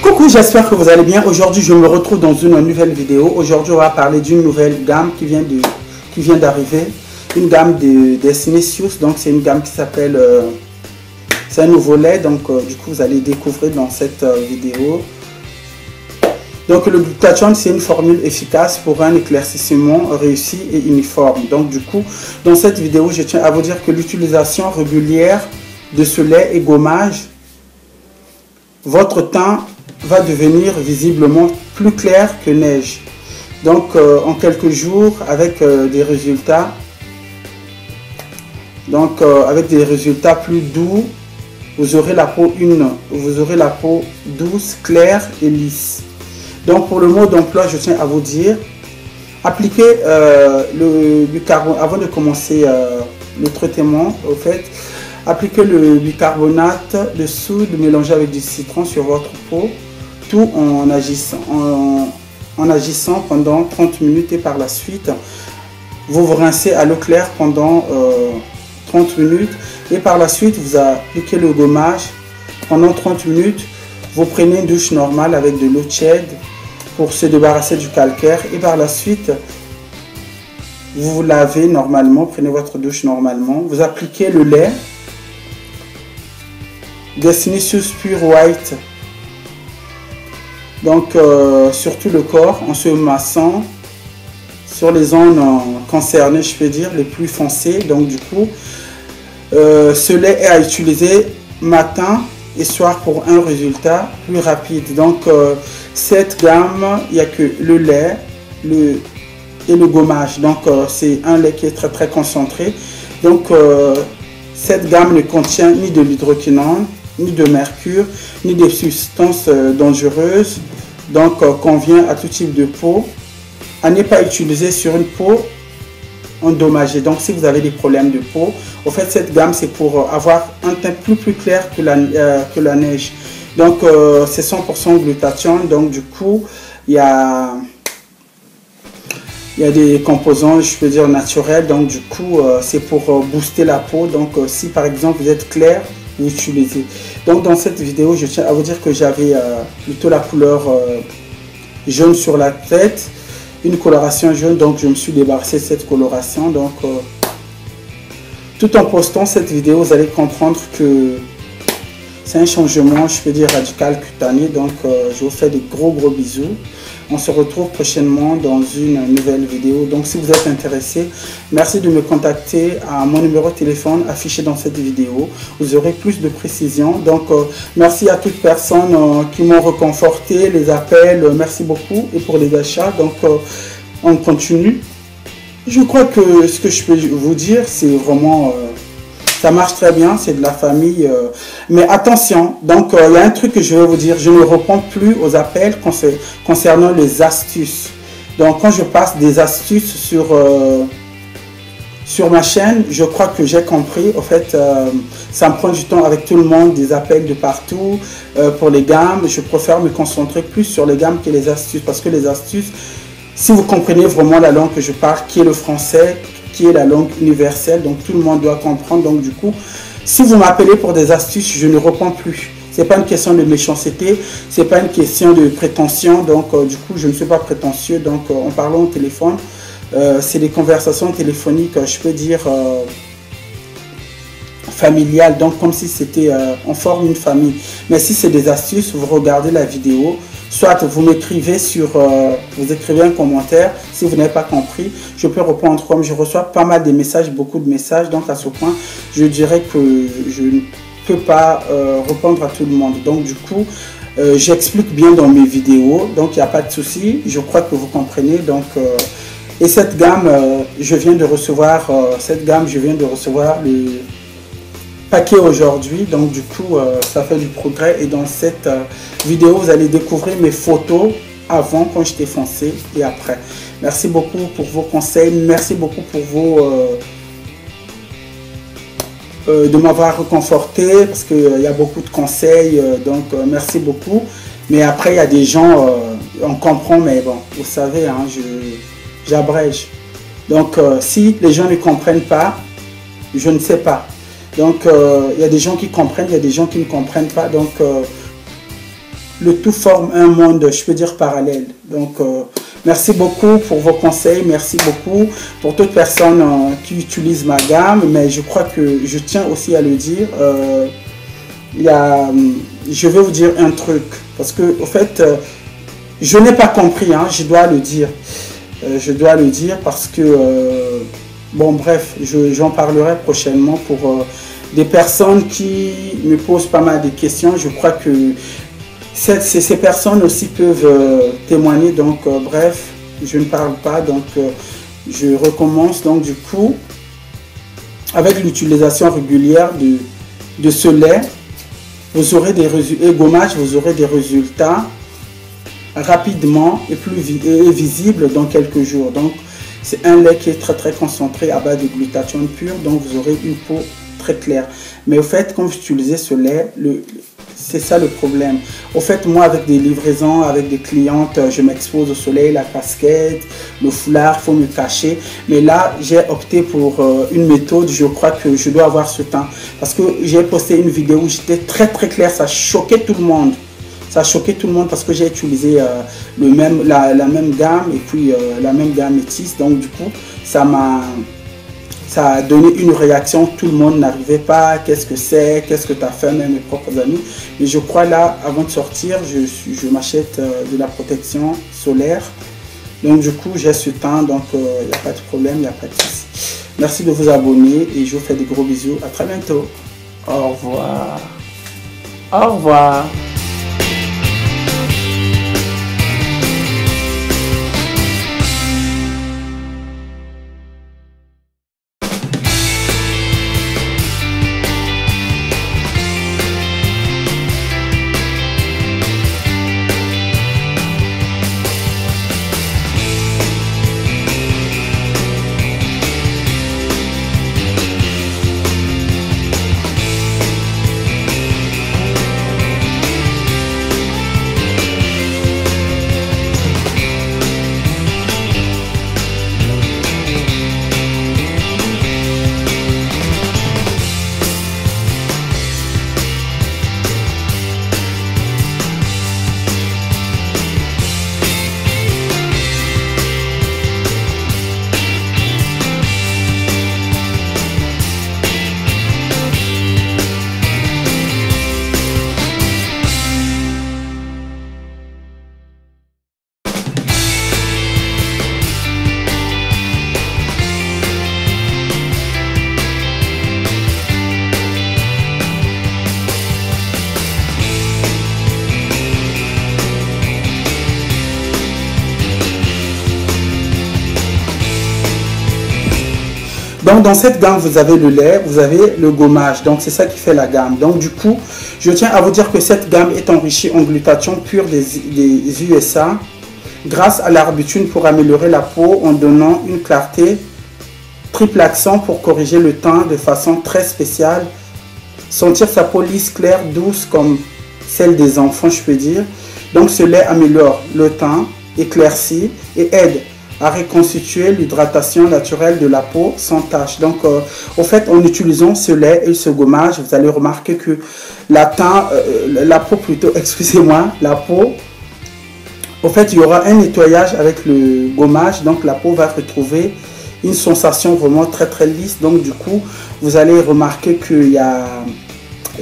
Coucou, j'espère que vous allez bien. Aujourd'hui, je me retrouve dans une nouvelle vidéo. Aujourd'hui, on va parler d'une nouvelle gamme qui vient d'arriver. Une gamme de Desnicius. Donc, c'est une gamme qui s'appelle... c'est un nouveau lait. Donc, du coup, vous allez découvrir dans cette vidéo. Donc, le glutathione, c'est une formule efficace pour un éclaircissement réussi et uniforme. Donc, du coup, dans cette vidéo, je tiens à vous dire que l'utilisation régulière de ce lait et gommage, votre teint va devenir visiblement plus clair que neige. Donc en quelques jours, avec des résultats, plus doux, vous aurez la peau douce, claire et lisse. Donc pour le mot d'emploi, je tiens à vous dire, appliquez le bicarbonate avant de commencer le traitement. Au fait, appliquez le bicarbonate de soude mélangé avec du citron sur votre peau, tout en agissant pendant 30 minutes, et par la suite, vous vous rincez à l'eau claire pendant 30 minutes, et par la suite, vous appliquez le gommage pendant 30 minutes. Vous prenez une douche normale avec de l'eau tiède pour se débarrasser du calcaire, et par la suite, vous vous lavez normalement, prenez votre douche normalement, vous appliquez le lait Desnicius Pure White, donc sur tout le corps, en se massant sur les zones concernées, je peux dire, les plus foncées. Donc du coup, ce lait est à utiliser matin et soir pour un résultat plus rapide. Donc cette gamme, il n'y a que le lait et le gommage. Donc c'est un lait qui est très très concentré. Donc cette gamme ne contient ni de l'hydroquinone, ni de mercure, ni des substances dangereuses. Donc convient à tout type de peau, à ne pas utiliser sur une peau endommagée. Donc si vous avez des problèmes de peau, au fait cette gamme c'est pour avoir un teint plus clair que la neige. Donc c'est 100% glutathione. Donc du coup il y a des composants, je peux dire, naturels. Donc du coup c'est pour booster la peau. Donc si par exemple vous êtes clair, vous utilisez. Donc dans cette vidéo, je tiens à vous dire que j'avais plutôt la couleur jaune sur la tête, une coloration jaune. Donc je me suis débarrassé de cette coloration. Donc tout en postant cette vidéo, vous allez comprendre que c'est un changement, je peux dire, radical cutané. Donc je vous fais des gros bisous. On se retrouve prochainement dans une nouvelle vidéo. Donc si vous êtes intéressé, merci de me contacter à mon numéro de téléphone affiché dans cette vidéo. Vous aurez plus de précisions. Donc merci à toutes personnes qui m'ont reconforté, les appels, merci beaucoup. Et pour les achats, donc on continue. Je crois que ce que je peux vous dire, c'est vraiment... ça marche très bien, c'est de la famille. Mais attention, donc il y a un truc que je vais vous dire, je ne réponds plus aux appels concernant les astuces. Donc quand je passe des astuces sur ma chaîne, je crois que j'ai compris. En fait, ça me prend du temps avec tout le monde, des appels de partout pour les gammes. Je préfère me concentrer plus sur les gammes que les astuces. Parce que les astuces, si vous comprenez vraiment la langue que je parle, qui est le français, qui est la langue universelle, donc tout le monde doit comprendre. Donc du coup, si vous m'appelez pour des astuces, je ne réponds plus. C'est pas une question de méchanceté, c'est pas une question de prétention. Donc du coup, je ne suis pas prétentieux. Donc en parlant au téléphone, c'est des conversations téléphoniques, je peux dire familiales. Donc comme si c'était on forme une famille. Mais si c'est des astuces, vous regardez la vidéo. Soit vous m'écrivez vous écrivez un commentaire. Si vous n'avez pas compris, je peux répondre. Comme je reçois pas mal de messages, beaucoup de messages, donc à ce point, je dirais que je ne peux pas répondre à tout le monde. Donc du coup, j'explique bien dans mes vidéos, donc il n'y a pas de souci. Je crois que vous comprenez. Donc et cette gamme, je viens de recevoir le paquet aujourd'hui. Donc du coup ça fait du progrès, et dans cette vidéo vous allez découvrir mes photos avant, quand j'étais foncé, et après. Merci beaucoup pour vos conseils, merci beaucoup pour de m'avoir réconforté, parce qu'il y a beaucoup de conseils, donc merci beaucoup. Mais après il y a des gens, on comprend, mais bon, vous savez, hein, j'abrège. Donc si les gens ne comprennent pas, je ne sais pas. Donc il y a des gens qui comprennent, il y a des gens qui ne comprennent pas. Donc le tout forme un monde, je peux dire, parallèle. Donc, merci beaucoup pour vos conseils, merci beaucoup pour toute personne qui utilise ma gamme, mais je crois que je tiens aussi à le dire. Je vais vous dire un truc, parce que, au fait, je n'ai pas compris, hein, je dois le dire. Je dois le dire parce que, bon, bref, j'en parlerai prochainement pour des personnes qui me posent pas mal de questions. Je crois que ces personnes aussi peuvent témoigner, donc, bref, je ne parle pas, donc, je recommence. Donc, du coup, avec l'utilisation régulière de ce lait, vous aurez des résultats, et gommage, vous aurez des résultats rapidement et plus visibles dans quelques jours. Donc, c'est un lait qui est très très concentré à base de glutathione pur, donc vous aurez une peau très claire. Mais au fait, quand vous utilisez ce lait, c'est ça le problème. Au fait, moi, avec des livraisons, avec des clientes, je m'expose au soleil, la casquette, le foulard, il faut me cacher. Mais là, j'ai opté pour une méthode, je crois que je dois avoir ce temps. Parce que j'ai posté une vidéo où j'étais très très clair, ça choquait tout le monde. Ça a choqué tout le monde parce que j'ai utilisé la même gamme et puis la même gamme métisse. Donc du coup, ça a donné une réaction. Tout le monde n'arrivait pas. Qu'est-ce que c'est? Qu'est-ce que tu as fait? Même mes propres amis. Mais je crois là, avant de sortir, je m'achète de la protection solaire. Donc du coup, j'ai ce temps. Donc il n'y a pas de problème, il n'y a pas de souci. Merci de vous abonner et je vous fais des gros bisous. À très bientôt. Au revoir. Au revoir. Donc dans cette gamme, vous avez le lait, vous avez le gommage. Donc c'est ça qui fait la gamme. Donc du coup, je tiens à vous dire que cette gamme est enrichie en glutathione pur des USA grâce à l'arbutune pour améliorer la peau en donnant une clarté, triple accent pour corriger le teint de façon très spéciale. Sentir sa peau lisse, claire, douce comme celle des enfants, je peux dire. Donc ce lait améliore le teint, éclaircit et aide à reconstituer l'hydratation naturelle de la peau sans tache. Donc, au fait, en utilisant ce lait et ce gommage, vous allez remarquer que la peau, excusez-moi, la peau, au fait, il y aura un nettoyage avec le gommage, donc la peau va retrouver une sensation vraiment très très lisse. Donc, du coup, vous allez remarquer qu'il y a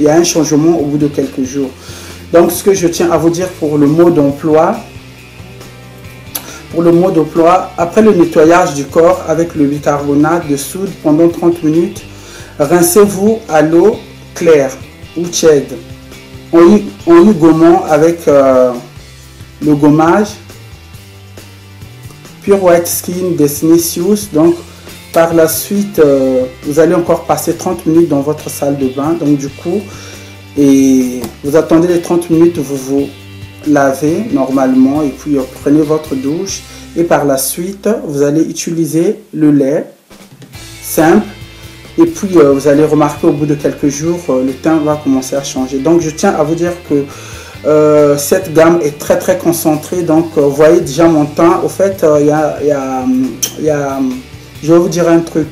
un changement au bout de quelques jours. Donc, ce que je tiens à vous dire pour le mode d'emploi, après le nettoyage du corps avec le bicarbonate de soude pendant 30 minutes, rincez-vous à l'eau claire ou tiède en y gommant avec le gommage Pure White Skin de Sinicius. Donc par la suite, vous allez encore passer 30 minutes dans votre salle de bain. Donc du coup, et vous attendez les 30 minutes, vous vous lavez normalement et puis prenez votre douche et par la suite vous allez utiliser le lait simple et puis vous allez remarquer au bout de quelques jours le teint va commencer à changer. Donc je tiens à vous dire que cette gamme est très très concentrée. Donc vous voyez déjà mon teint. Au fait je vais vous dire un truc.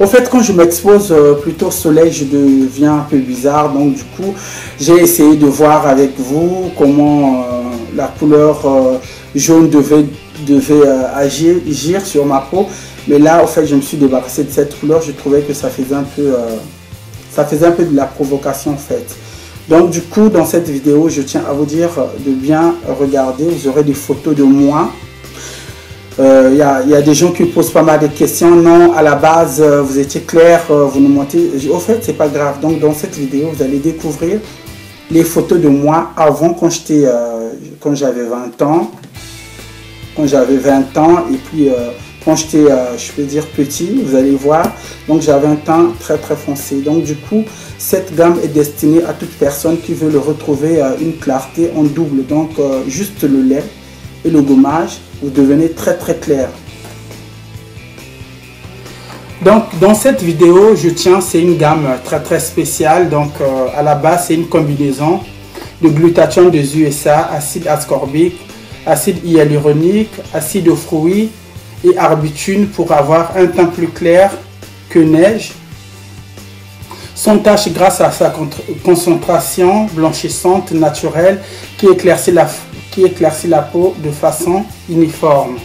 Au fait, quand je m'expose plutôt au soleil, je deviens un peu bizarre. Donc du coup, j'ai essayé de voir avec vous comment la couleur jaune devait agir sur ma peau. Mais là, au fait, je me suis débarrassé de cette couleur. Je trouvais que ça faisait un peu de la provocation en fait. Donc du coup, dans cette vidéo, je tiens à vous dire de bien regarder. Vous aurez des photos de moi. Il y a des gens qui posent pas mal de questions. Non, à la base, vous étiez clair, vous nous montez. Au fait, c'est pas grave. Donc dans cette vidéo, vous allez découvrir les photos de moi avant, quand j'avais 20 ans. Quand j'avais 20 ans et puis quand j'étais, je peux dire, petit, vous allez voir. Donc j'avais un teint très très foncé. Donc du coup, cette gamme est destinée à toute personne qui veut le retrouver une clarté en double. Donc juste le lait et le gommage, vous devenez très très clair. Donc dans cette vidéo, c'est une gamme très très spéciale. Donc à la base, c'est une combinaison de glutathione des USA, acide ascorbique, acide hyaluronique, acide aux fruits et arbutus pour avoir un teint plus clair que neige, sans tache grâce à sa concentration blanchissante naturelle qui éclaircit la peau de façon uniforme.